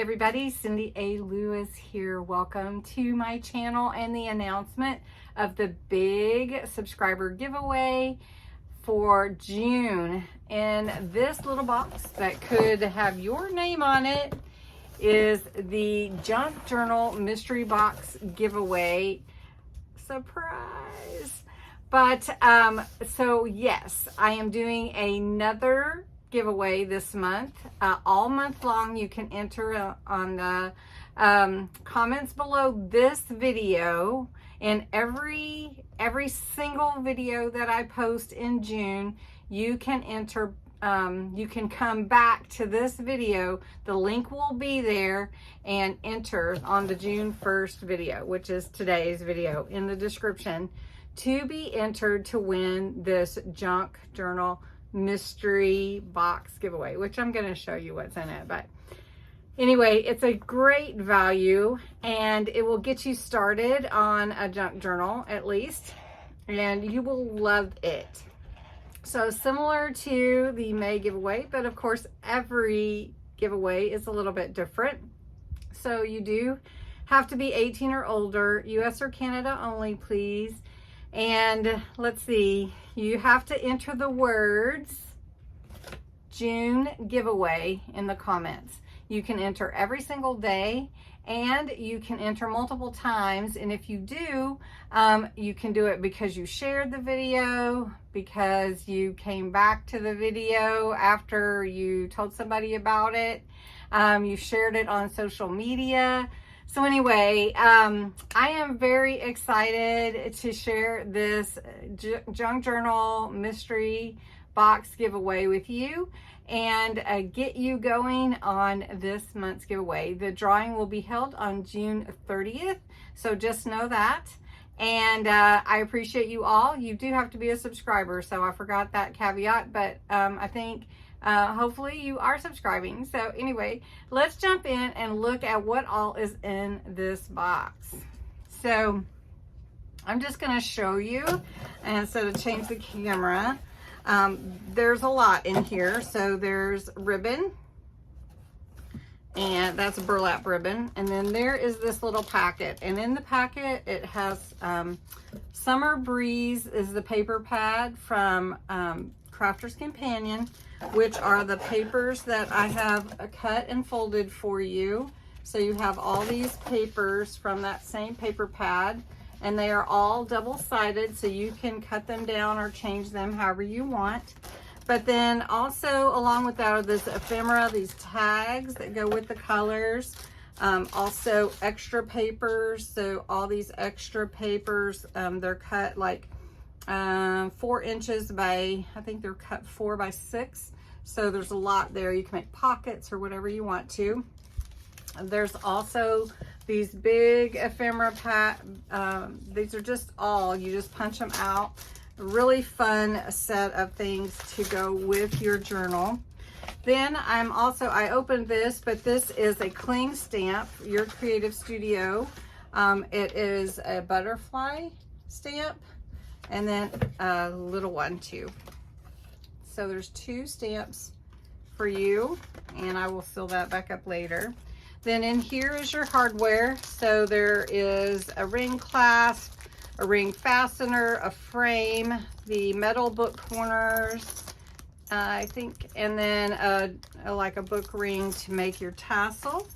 everybody, Cindy A. Lewis here. Welcome to my channel and the announcement of the big subscriber giveaway for June. And this little box that could have your name on it is the Junk Journal Mystery Box Giveaway. Surprise! But so yes, I am doing another giveaway this month. All month long you can enter on the comments below this video, and every single video that I post in June you can enter. You can come back to this video, the link will be there, and enter on the June 1st video, which is today's video, in the description, to be entered to win this Junk Journal mystery box giveaway, which I'm going to show you what's in it. But anyway, it's a great value and it will get you started on a junk journal at least, and you will love it. So similar to the May giveaway, but of course every giveaway is a little bit different. So you do have to be 18 or older, US or Canada only, please. And let's see, you have to enter the words June giveaway in the comments. You can enter every single day, and you can enter multiple times. And if you do, you can do it because you shared the video, because you came back to the video after you told somebody about it, you shared it on social media. So anyway, I am very excited to share this Junk Journal mystery box giveaway with you and get you going on this month's giveaway. The drawing will be held on June 30th, so just know that. And I appreciate you all. You do have to be a subscriber, so I forgot that caveat, but I think hopefully you are subscribing. So anyway, let's jump in and look at what all is in this box. So I'm just going to show you, and so to change the camera, there's a lot in here. So there's ribbon, and that's burlap ribbon, and then there is this little packet, and in the packet it has Summer Breeze is the paper pad from Crafter's Companion, which are the papers that I have cut and folded for you. So you have all these papers from that same paper pad, and they are all double-sided, so you can cut them down or change them however you want. But then also along with that are this ephemera, these tags that go with the colors. Also extra papers, so all these extra papers, they're cut like 4 inches by, I think they're cut 4 by 6. So there's a lot there. You can make pockets or whatever you want to. There's also these big ephemera these are just all, you just punch them out. Really fun set of things to go with your journal. Then I opened this, but this is a cling stamp, Your Creative Studio. It is a butterfly stamp, and then a little one too. So there's 2 stamps for you, and I will fill that back up later. Then in here is your hardware. So there is a ring clasp, a ring fastener, a frame, the metal book corners, I think, and then like a book ring to make your tassel.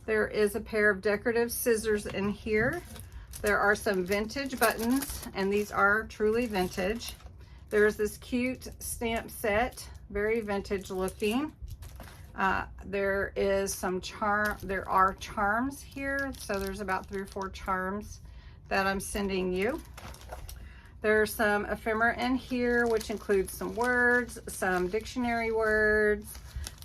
There is a pair of decorative scissors in here. There are some vintage buttons, and these are truly vintage. There's this cute stamp set, very vintage looking. There is some there are charms here. So there's about 3 or 4 charms that I'm sending you. There's some ephemera in here, which includes some words, some dictionary words,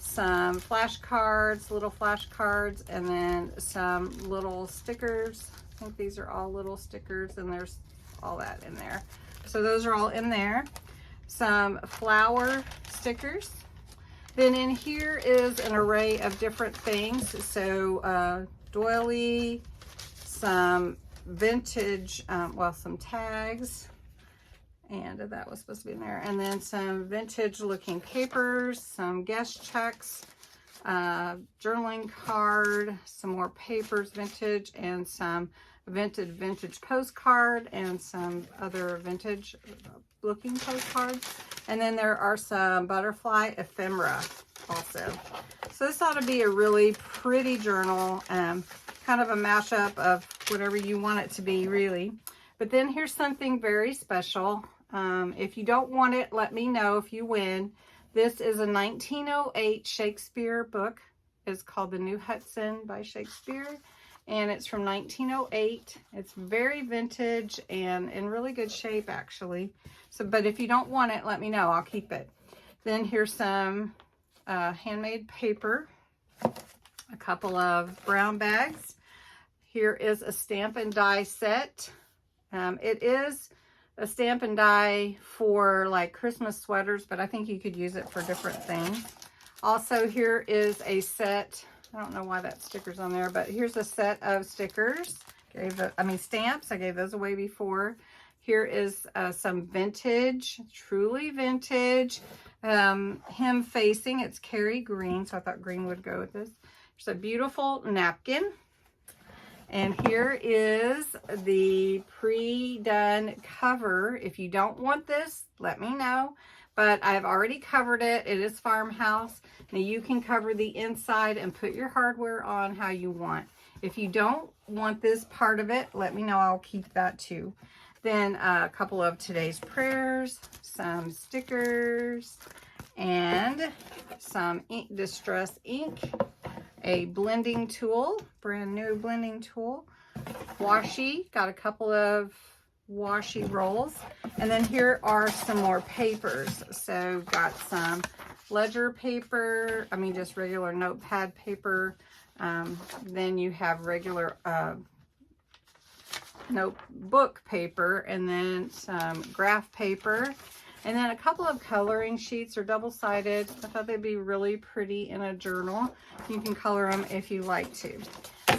some flashcards, little flashcards, and then some little stickers. I think these are all little stickers, and there's all that in there. So those are all in there. Some flower stickers. Then in here is an array of different things. So doily, some vintage, well, some tags, and that was supposed to be in there. And then some vintage looking papers, some guest checks, journaling card, some more papers, vintage, and some vintage postcard, and some other vintage looking postcards. And then there are some butterfly ephemera also. So this ought to be a really pretty journal, kind of a mashup of whatever you want it to be, really. But then here's something very special. If you don't want it, let me know if you win. This is a 1908 Shakespeare book. It's called The New Hudson by Shakespeare, and it's from 1908. It's very vintage and in really good shape, actually. So, but if you don't want it, let me know. I'll keep it. Then here's some handmade paper, a couple of brown bags. Here is a stamp and die set. It is a stamp and die for like Christmas sweaters, but I think you could use it for different things. Also, here is a set. I don't know why that sticker's on there, but here's a set of stickers. Stamps. I gave those away before. Here is some vintage, truly vintage, hem facing. It's Cary green, so I thought green would go with this. There's a beautiful napkin. And here is the pre-done cover. If you don't want this, let me know. But I've already covered it. It is farmhouse. Now you can cover the inside and put your hardware on how you want. If you don't want this part of it, let me know. I'll keep that too. Then a couple of today's prayers, some stickers, and some distress ink. A blending tool, brand new blending tool, washi, got a couple of washi rolls, and then here are some more papers. So got some ledger paper, just regular notepad paper, then you have regular notebook paper, and then some graph paper, and then a couple of coloring sheets are double-sided. I thought they'd be really pretty in a journal. You can color them if you like to.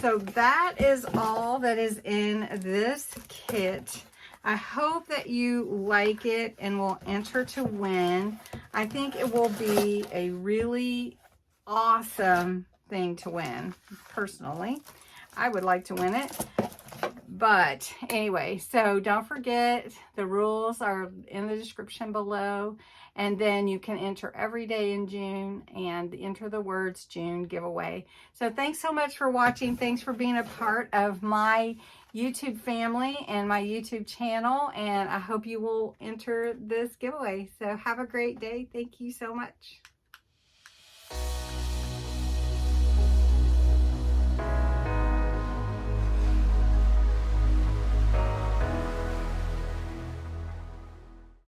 So that is all that is in this kit. I hope that you like it and will enter to win. I think it will be a really awesome thing to win. Personally, I would like to win it. But anyway, so don't forget, the rules are in the description below. And then you can enter every day in June and enter the words June giveaway. So thanks so much for watching. Thanks for being a part of my YouTube family and my YouTube channel. And I hope you will enter this giveaway. So have a great day. Thank you so much.